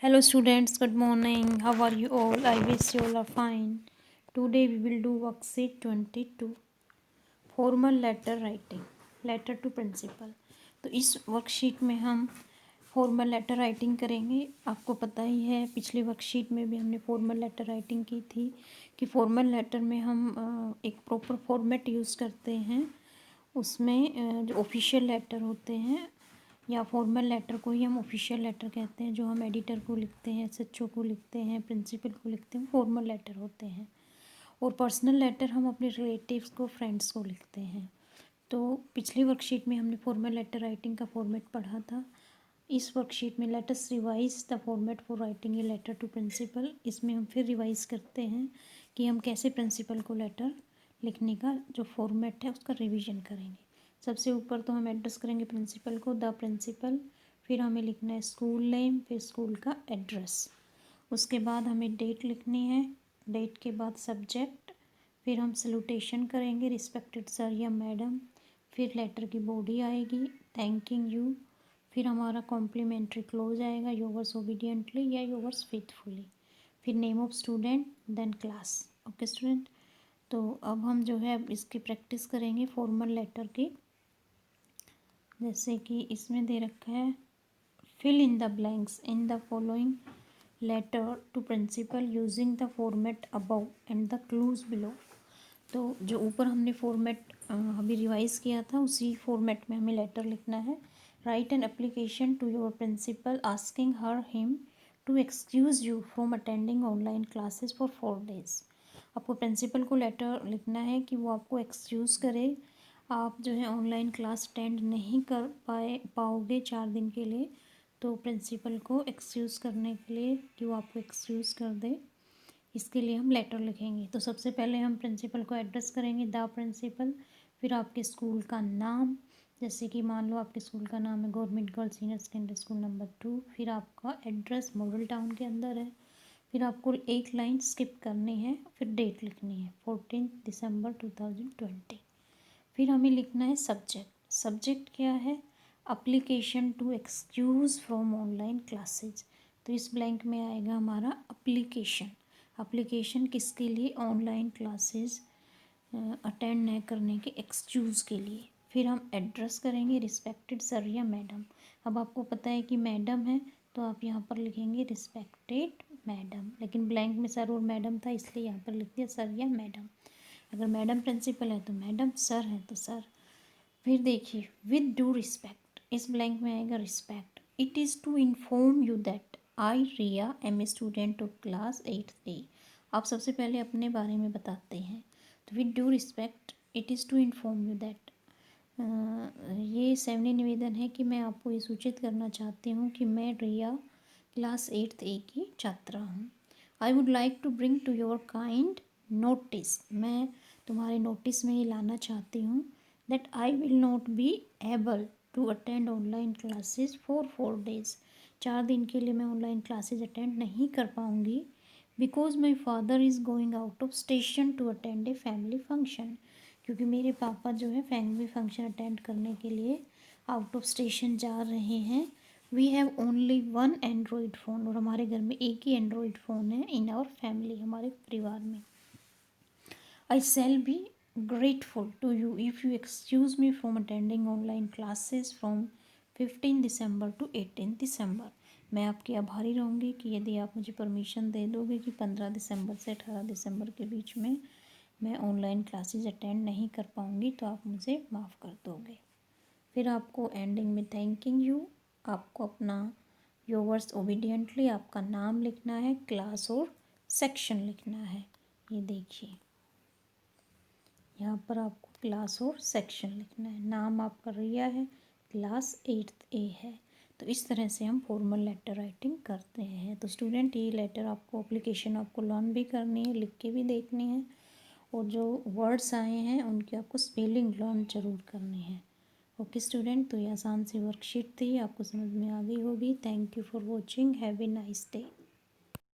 Hello students, good morning. How are you all? I wish you all are fine. Today we will do worksheet 22, formal letter writing, letter to principal. तो इस worksheet में हम formal letter writing करेंगे। आपको पता ही है पिछली worksheet में भी हमने फॉर्मल लेटर राइटिंग की थी कि फॉर्मल लेटर में हम एक प्रॉपर फॉर्मेट यूज़ करते हैं। उसमें जो ऑफिशियल लेटर होते हैं या फॉर्मल लेटर को ही हम ऑफिशियल लेटर कहते हैं, जो हम एडिटर को लिखते हैं, एसएचओ को लिखते हैं, प्रिंसिपल को लिखते हैं, फॉर्मल लेटर होते हैं। और पर्सनल लेटर हम अपने रिलेटिव्स को, फ्रेंड्स को लिखते हैं। तो पिछली वर्कशीट में हमने फॉर्मल लेटर राइटिंग का फॉर्मेट पढ़ा था। इस वर्कशीट में let us revise the format for writing a letter to principal. इसमें हम फिर रिवाइज करते हैं कि हम कैसे प्रिंसिपल को लेटर लिखने का जो फॉर्मेट है उसका रिवीजन करेंगे। सबसे ऊपर तो हम एड्रेस करेंगे प्रिंसिपल को, द प्रिंसिपल। फिर हमें लिखना है स्कूल नेम, फिर स्कूल का एड्रेस। उसके बाद हमें डेट लिखनी है, डेट के बाद सब्जेक्ट। फिर हम सैल्यूटेशन करेंगे, रिस्पेक्टेड सर या मैडम। फिर लेटर की बॉडी आएगी, थैंकिंग यू। फिर हमारा कॉम्प्लीमेंट्री क्लोज आएगा, योवर्स ओबीडियंटली या योवर्स फेथफुली। फिर name of student, then class. Okay student, तो अब हम जो है अब इसकी प्रैक्टिस करेंगे फॉर्मल लेटर की। जैसे कि इसमें दे रखा है fill in the blanks in the following letter to principal using the format above and the clues below. तो जो ऊपर हमने फॉर्मेट अभी रिवाइज किया था उसी फॉर्मेट में हमें लेटर लिखना है। Write an application to your principal asking her him to excuse you from attending online classes for 4 days। आपको प्रिंसिपल को लेटर लिखना है कि वो आपको एक्सक्यूज़ करे, आप जो है ऑनलाइन क्लास अटेंड नहीं कर पाओगे 4 दिन के लिए। तो प्रिंसिपल को एक्सक्यूज़ करने के लिए कि वो आपको एक्सक्यूज़ कर दे, इसके लिए हम लेटर लिखेंगे। तो सबसे पहले हम प्रिंसिपल को एड्रेस करेंगे, द प्रिंसिपल। फिर आपके स्कूल का नाम, जैसे कि मान लो आपके स्कूल का नाम है government girls senior secondary school number 2। फिर आपका एड्रेस मॉडल टाउन के अंदर है। फिर आपको एक लाइन स्किप करनी है, फिर डेट लिखनी है 14 दिसंबर 2020। फिर हमें लिखना है सब्जेक्ट। सब्जेक्ट क्या है? Application to excuse from online classes. तो इस ब्लैंक में आएगा हमारा अप्लीकेशन। अप्लीकेशन किसके लिए? ऑनलाइन क्लासेस अटेंड न करने के एक्सक्यूज़ के लिए। फिर हम एड्रेस करेंगे रिस्पेक्टेड सर या मैडम। अब आपको पता है कि मैडम है तो आप यहाँ पर लिखेंगे रिस्पेक्टेड मैडम, लेकिन ब्लैंक में सर और मैडम था इसलिए यहाँ पर लिख दिया सर या मैडम। अगर मैडम प्रिंसिपल है तो मैडम, सर है तो सर। फिर देखिए विद ड्यू रिस्पेक्ट, इस ब्लैंक में आएगा respect. It is to inform you that I Riya am a student of class 8th A। आप सबसे पहले अपने बारे में बताते हैं। तो with due respect it is to inform you that, ये सविनय निवेदन है कि मैं आपको ये सूचित करना चाहती हूँ कि मैं रिया क्लास 8th A की छात्रा हूँ। I would like to bring to your kind notice, मैं तुम्हारे नोटिस में ये लाना चाहती हूँ that I will not be able to attend online classes for 4 days। 4 दिन के लिए मैं ऑनलाइन क्लासेस अटेंड नहीं कर पाऊँगी because my father is going out of station to attend a family function. क्योंकि मेरे पापा जो है फैमिली फंक्शन अटेंड करने के लिए आउट ऑफ स्टेशन जा रहे हैं। We have only 1 android phone, और हमारे घर में एक ही एंड्रॉयड फ़ोन है इन आवर फैमिली, हमारे परिवार में। I shall be grateful to you if you excuse me from attending online classes from 15 December to 18 December। मैं आपकी आभारी रहूँगी कि यदि आप मुझे परमिशन दे दोगे कि 15 दिसंबर से 18 दिसंबर के बीच में मैं ऑनलाइन क्लासेस अटेंड नहीं कर पाऊँगी, तो आप मुझे माफ़ कर दोगे। फिर आपको एंडिंग में थैंकिंग यू, आपको अपना योवर्स ओबीडियंटली आपका नाम लिखना है, क्लास और सेक्शन लिखना है। ये देखिए यहाँ पर आपको क्लास और सेक्शन लिखना है। नाम आपका रिया है, क्लास 8th A है। तो इस तरह से हम फॉर्मल लेटर राइटिंग करते हैं। तो स्टूडेंट ये लेटर आपको एप्लीकेशन आपको लर्न भी करनी है, लिख के भी देखनी है, और जो वर्ड्स आए हैं उनकी आपको स्पेलिंग लर्न ज़रूर करनी है। ओके स्टूडेंट, तो ये आसान सी वर्कशीट थी, आपको समझ में आ गई होगी। Thank you for watching, have a nice day.